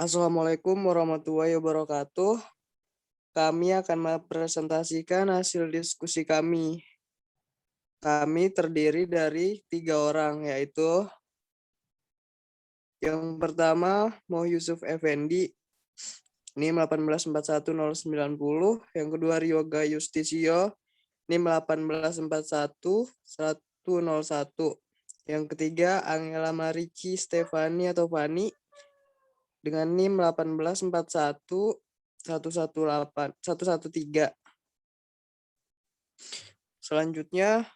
Assalamualaikum warahmatullahi wabarakatuh. Kami akan mempresentasikan hasil diskusi kami. Kami terdiri dari 3 orang, yaitu yang pertama Mo Yusuf Effendi, NIM 1841090. Yang kedua Ryoga Justisio, NIM 1841101. Yang ketiga Angela Marici Stefani atau Fani dengan NIM 1841113. Selanjutnya,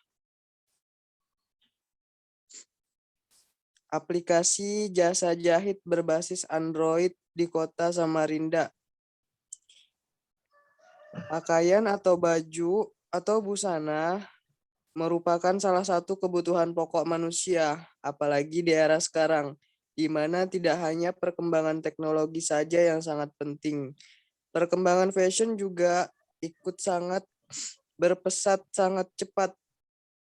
aplikasi jasa jahit berbasis Android di Kota Samarinda. Pakaian atau baju atau busana merupakan salah satu kebutuhan pokok manusia, apalagi di era sekarang, di mana tidak hanya perkembangan teknologi saja yang sangat penting. Perkembangan fashion juga ikut sangat berpesat sangat cepat.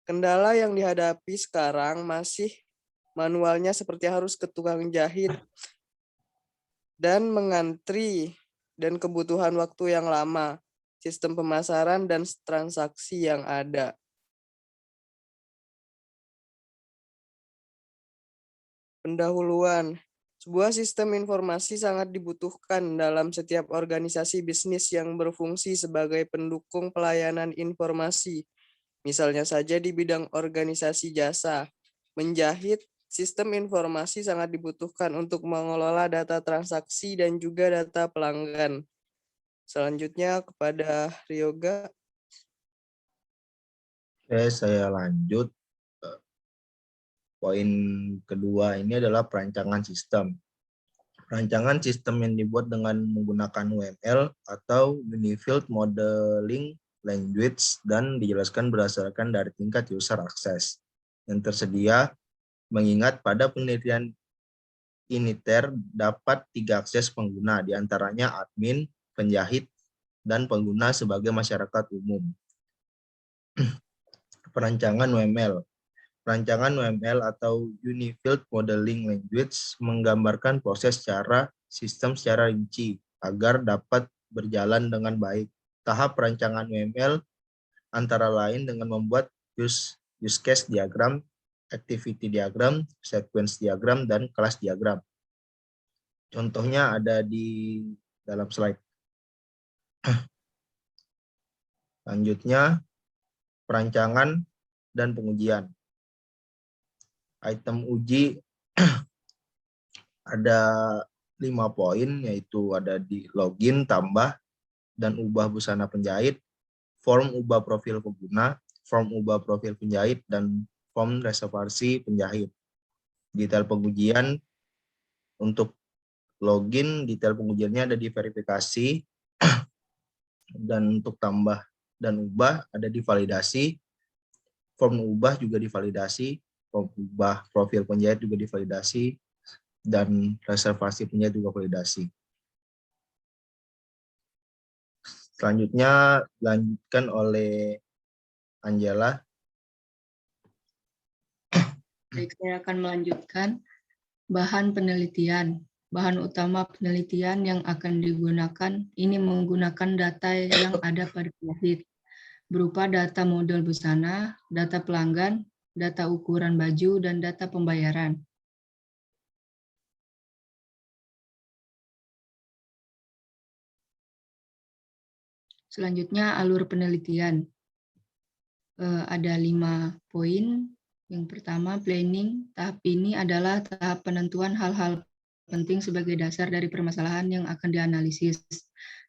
Kendala yang dihadapi sekarang masih manualnya seperti harus ke tukang jahit dan mengantri dan kebutuhan waktu yang lama, sistem pemasaran dan transaksi yang ada. Pendahuluan. Sebuah sistem informasi sangat dibutuhkan dalam setiap organisasi bisnis yang berfungsi sebagai pendukung pelayanan informasi. Misalnya saja di bidang organisasi jasa, menjahit, sistem informasi sangat dibutuhkan untuk mengelola data transaksi dan juga data pelanggan. Selanjutnya kepada Ryoga. Oke, saya lanjut. Poin kedua ini adalah perancangan sistem. Perancangan sistem yang dibuat dengan menggunakan UML atau Unified Modeling Language dan dijelaskan berdasarkan dari tingkat user access yang tersedia, mengingat pada penelitian Initer dapat 3 akses pengguna, diantaranya admin, penjahit, dan pengguna sebagai masyarakat umum. Perancangan UML. Rancangan UML atau Unified Modeling Language menggambarkan proses sistem secara rinci agar dapat berjalan dengan baik. Tahap perancangan UML antara lain dengan membuat use case diagram, activity diagram, sequence diagram, dan kelas diagram. Contohnya ada di dalam slide. Selanjutnya, perancangan dan pengujian. Item uji ada 5 poin, yaitu ada di login, tambah, dan ubah busana penjahit, form ubah profil pengguna, form ubah profil penjahit, dan form reservasi penjahit. Detail pengujian untuk login, detail pengujiannya ada di verifikasi, dan untuk tambah dan ubah ada di validasi, form ubah juga divalidasi, form ubah profil penjahit juga divalidasi, dan reservasi penjahit juga validasi. Selanjutnya dilanjutkan oleh Angela. Baik, saya akan melanjutkan bahan penelitian. Bahan utama penelitian yang akan digunakan ini menggunakan data yang ada pada penjahit, berupa data model busana, data pelanggan, data ukuran baju, dan data pembayaran. Selanjutnya alur penelitian. Ada 5 poin. Yang pertama planning. Tahap ini adalah tahap penentuan hal-hal penting sebagai dasar dari permasalahan yang akan dianalisis.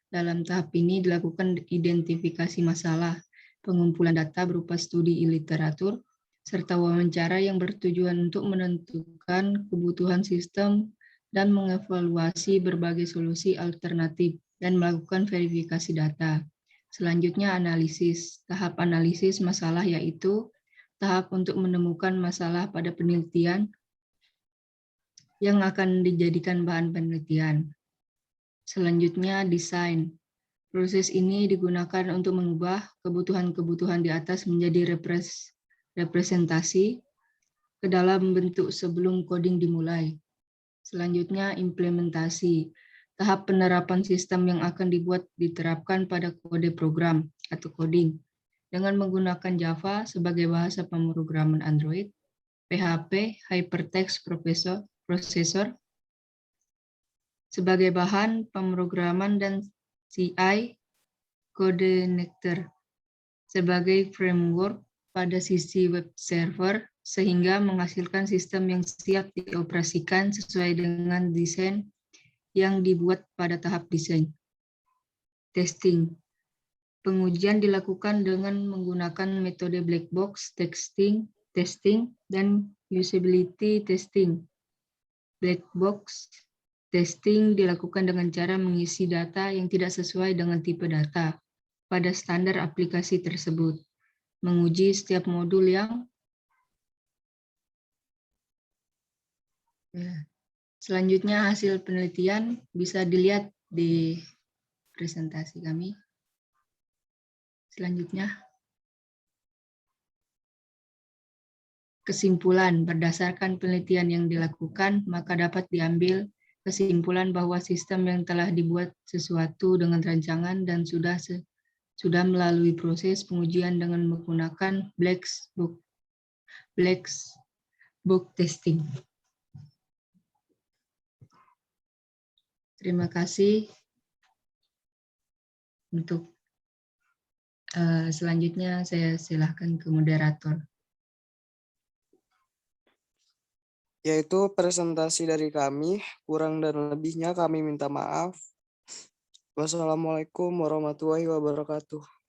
Dalam tahap ini dilakukan identifikasi masalah, pengumpulan data berupa studi literatur, serta wawancara yang bertujuan untuk menentukan kebutuhan sistem dan mengevaluasi berbagai solusi alternatif dan melakukan verifikasi data. Selanjutnya analisis. Tahap analisis masalah yaitu tahap untuk menemukan masalah pada penelitian yang akan dijadikan bahan penelitian. Selanjutnya desain. Proses ini digunakan untuk mengubah kebutuhan-kebutuhan di atas menjadi representasi ke dalam bentuk sebelum coding dimulai. Selanjutnya, implementasi. Tahap penerapan sistem yang akan diterapkan pada kode program atau coding dengan menggunakan Java sebagai bahasa pemrograman Android, PHP, Hypertext Processor sebagai bahan pemrograman, dan CI, Connector, sebagai framework pada sisi web server, sehingga menghasilkan sistem yang siap dioperasikan sesuai dengan desain yang dibuat pada tahap desain. Testing. Pengujian dilakukan dengan menggunakan metode black box testing, dan usability testing. Black box testing dilakukan dengan cara mengisi data yang tidak sesuai dengan tipe data pada standar aplikasi tersebut. Menguji setiap modul yang selanjutnya hasil penelitian bisa dilihat di presentasi kami. Selanjutnya, kesimpulan. Berdasarkan penelitian yang dilakukan, maka dapat diambil kesimpulan bahwa sistem yang telah dibuat sesuatu dengan rancangan dan sudah melalui proses pengujian dengan menggunakan black box testing. Terima kasih. Untuk selanjutnya saya silakan ke moderator. Yaitu presentasi dari kami, kurang dan lebihnya kami minta maaf. Wassalamualaikum warahmatullahi wabarakatuh.